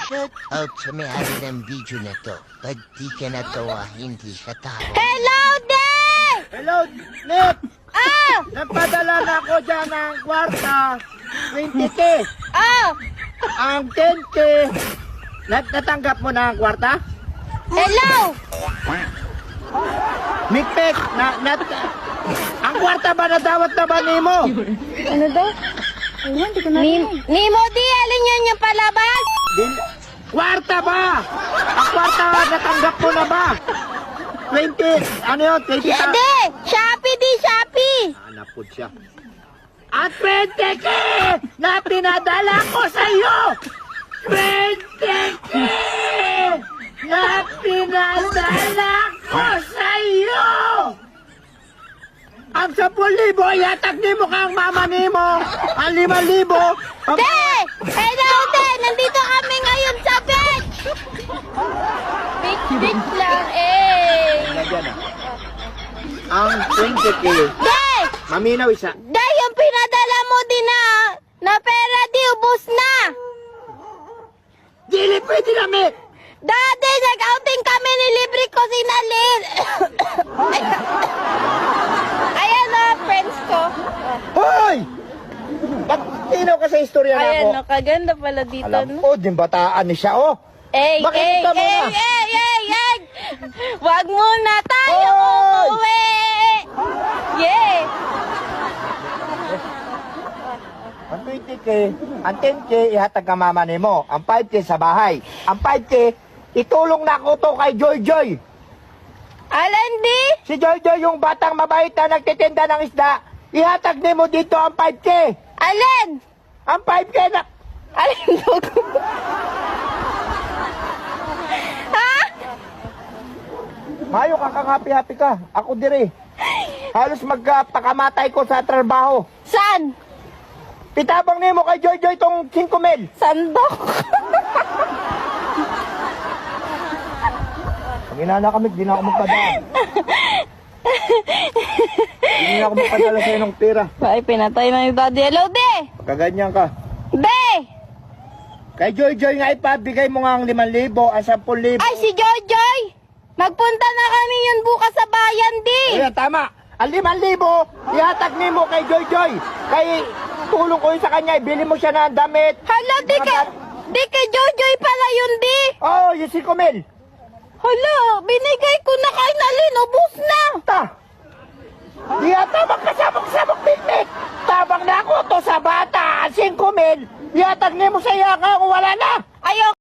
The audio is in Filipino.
Shout out sa may-ari ng video na to. Pag di ka natawa, hindi ka tao. Hello, Dave! Hello, Nip! Ah! Nagpadala na ako dyan ng kwarta. 20K. Ah! Ang 10K. Natanggap mo na ang kwarta? Hello! Mikpek, ang kwarta ba nadawat na ba nimo? Ano daw? Nimo di, alin yun yung palabas? Kwarta ba? Ang kwarta natanggap mo na ba? 20, ano yun? 20 Hindi! Shopee di, Shopee! Hanapod siya. At 20K na pinadala ko sa iyo! 20K na pinadala ko sa iyo! Ang 10,000, yatag ni mo kang mama ni mo. Ang 5,000. De! Hello, De! Nandito kami ngayon sa beach! Beach lang eh! Ang 20K. De! Maminaw isa. De, yung pinadala mo din na pera di, ubos na! Dili pwede namin. Dati, nag-outing kami, nilibre ko si Nalin. Ayan na, friends ko. Hoy! Ba't tinaw ka sa istorya na ako? Ayan, no, kaganda pala dito. Alam No? ko, din bataan ni siya, oh. Ey, Makikita mo na. ey! Wag muna tayo Hoy! umuwi! Yeah! Ang 20K, ang 10K, ihatag ka mama ni mo. Ang 5K sa bahay. Ang 5K, itulong na ko to kay Joy Joy. Alan di? Si Joy Joy, yung batang mabait na nagtitinda ng isda. Ihatag ni mo dito ang 5K. Alan? Ang 5K na... Alan dugo? Ha? Mayo ka kang happy-happy ka. Ako dire. Halos magpakamatay ko sa trabaho. San? Pitabang ni mo kay Joy Joy tong 5,000. Sandok? Pag inana kami, di na ako magpadala. Di na ako magpadala sa'yo ng pera. Ay, pinatay na ni Daddy. Hello, De! Pagkaganyan ka. De! Kay Joy Joy nga ipabigay mo nga ang 5,000, ang 10,000. Ay, si Joy Joy! Magpunta na kami yun bukas sa bayan, di! Ayan, tama. Ang 5,000, ihatag ni mo kay Joy Joy. Kay tulong ko yun sa kanya, ibili mo siya ng damit. Hala, di kay Joy Joy pala yun, di! Oh, yung 5,000. Hala, binigay ko na kay Nalin, ubus na! Ta! Di ata magkasabok-sabok piknik. Tabang na ako to sa bata, 5,000. Ihatag ni mo sa iya ka kung wala na. Ayaw